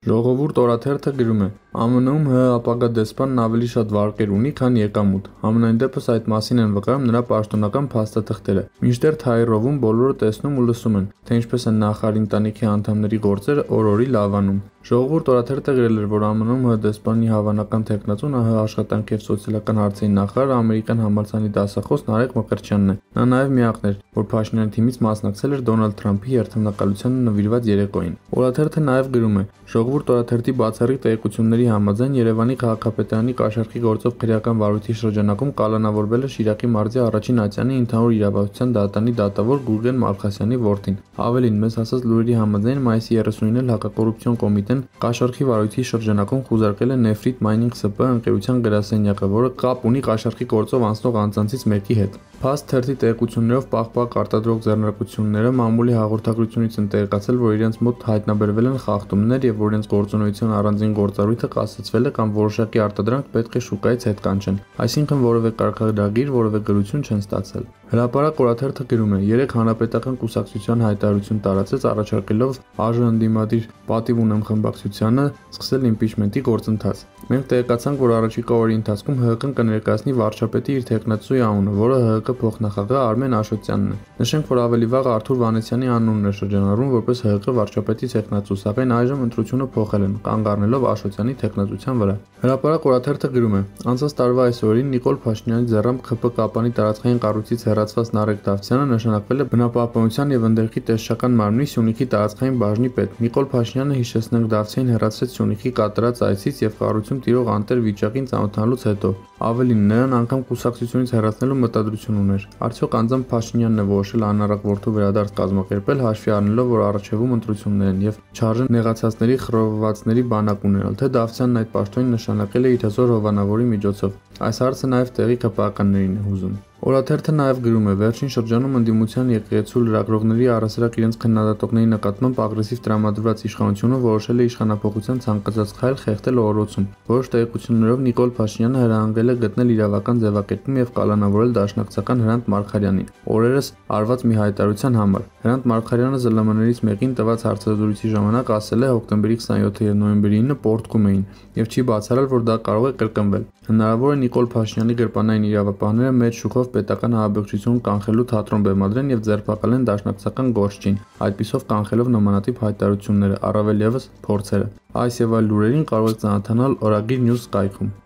Ժողովուրդ օրաթերթը գրում է. ԱՄՆ-ում ՀՀ ապագա դեսպանն ավելի շատ վարկեր ունի, քան եկամուտ։ Համենայն դեպս այդ մասին են վկայում նրա պաշտոնական փաստաթղթերը։ Մինչդեռ Թայրովում բոլորը տեսնում ու լսում են, թե ինչպես են նախարարի ընտանիքի անդամների գործերը օր-օրի լավանում։ Ժողովուրդ օրաթերթը գրել էր, որ ԱՄՆ-ում ՀՀ դեսպանի հավանական թեկնածուն ՀՀ աշխատանքի եւ սոցիալական հարցերի նախարար ամերիկյան համալսարանի դասախոս Նարեկ Մկրտչյանն է։ Նա նաեւ միակն էր, որ Փաշինյանի թիմից մասնակցել էր Դոնալդ Թրամփի երթմնակալությանը նվիրված երեկոյին։ Օրաթերթը նաեւ գրում է. Ժողովուրդ օրաթերթի բացառիկ տեղեկությունների համաձայն Երևանի քաղաքապետարանի կաշառքի գործով քրեական վարույթի շրջանակում կալանավորվել է Շիրակի մարզի առաջին ատյանի ընդհանուր իրավասության դատանի դատավոր Գուրգեն Մալխասյանի որդին։ Ավելին, մեզ հասած լուրերի համաձայն մայիսի 39-ին էլ հակակոռուպցիոն կոմիտեն կաշառքի վարույթի շրջանակում խուզարկել է Նեֆրիտ Մայնինգ ՍՊ ընկերության գրասենյակը, որը կապ ունի կաշառքի գործով անցնող անձանցից մեկի հետ։ Փաստ թերթի տեղեկություններով պահպակ արտադրող ձեռնարկությունները մամուլի հաղորդագրությունից են տեղեկացել, որ իրենց մոտ հայտնաբերվել են խախտումներ եւ որ իրենց գործունեության առանձին գործառույթը կասեցվել է կամ որոշակի արտադրանք պետք է շուկայից հետ կանչեն, այսինքն որևէ կարգադրագիր, որևէ գրություն չեն ստացել։ Հրապարակ օրաթերթը գրում է. 3 հանրապետական կուսակցության հայտարարություն տարածեց առաջարկելով ԱԺ ընդդիմադիր պատիվ ունեմ խմբակցությանը սկսել իմպիչմենտի գործընթաց։ Մենք տեղեկացանք, որ առաջիկա օրերի ընթացքում ՀՀԿ-ն կներկայացնի վարչապետի իր թեկնածուի անունը, որը ՀՀԿ փոխնախագահ Արմեն Աշոտյանն է։ Նշենք, որ ավելի վաղ Արթուր Վանեցյանի անունն էր շրջանառվում որպես ՀՀԿ վարչապետի թեկնածու, սակայն այժմ ընտրությունը փոխել են, կանգ առնելով Աշոտյանի թեկնածության վրա։ Հրապարակ օրաթերթը գրում է. Անցած տարվա այս օրերին Նիկոլ Փաշինյանի ձեռամբ ՔՊ կապանի տարածքային կառույցից հեռացված Նարեկ Դավթյանը նշանակվել է բնապահպանության եւ ընդերքի տեսչական մարմնի Սյունիքի տարածքային բաժնի պետ։ Նիկոլ Փաշինյանը, հիշեցնենք, Դավթյանին հեռացրեց Սյունիքի կատարած այցից եւ կառույցում տիրող անտեր վիճակին ծանոթանալուց հետո։ Ավելին, նրան անգամ կուսակցությունից հեռացնելու մտադրություն ուներ։ Արդյոք անձամբ Փաշինյանն է որոշել անառակ որդու վերադարձ կազմակերպել, հաշվի առնելով, որ առաջևում ընտրություններ են եւ չարժե նեղացածների խռովվածների բանակ ունենալ, թե Դավթյանն այդ պաշտոնին նշանակել է իր հզոր հովանավորի միջոցով։ Այս հարցը նաեւ տեղի ԿՊԱ-ականներին է հուզում։ Օրաթերթը նաև գրում է. վերջին շրջանում ընդդիմության եկեղեցու լրագրողների առասարակ իրենց քննադատողների նկատմամբ ագրեսիվ տրամադրված իշխանությունը որոշել է իշխանափոխության ցանկացած քայլ խեղդել օրոցում։ Որոշ տեղեկություններով Նիկոլ Փաշինյանը հրահանգել է գտնել իրավական ձևակերպում եւ կալանավորել դաշնակցական Հրանտ Մարգարյանին։ Օրերս արված մի հայտարարության համար Հրանտ Մարգարյանը ԶԼՄ-ներից մեկին տված հարցազրույցի ժամանակ ասել է հոկտեմբերի 27-ը եւ նոյեմբերի 9-ը պորտկում էին եւ չի բացառել, որ դա կարող է կրկնվել։ Հնարավոր է Նիկոլ Փաշինյանի գրպանային իրավապահները մեծ շուկով պետական ահաբեկչություն կանխելու թատրոն բեմադրեն եւ ձերբակալեն դաշնակցական գործչին, այդպիսով կանխելով նմանատիպ հայտարարությունները, առավել եւս փորձերը։ Այս եւ այլ լուրերին կարող եք ծանոթանալ Օրագիր News կայքում։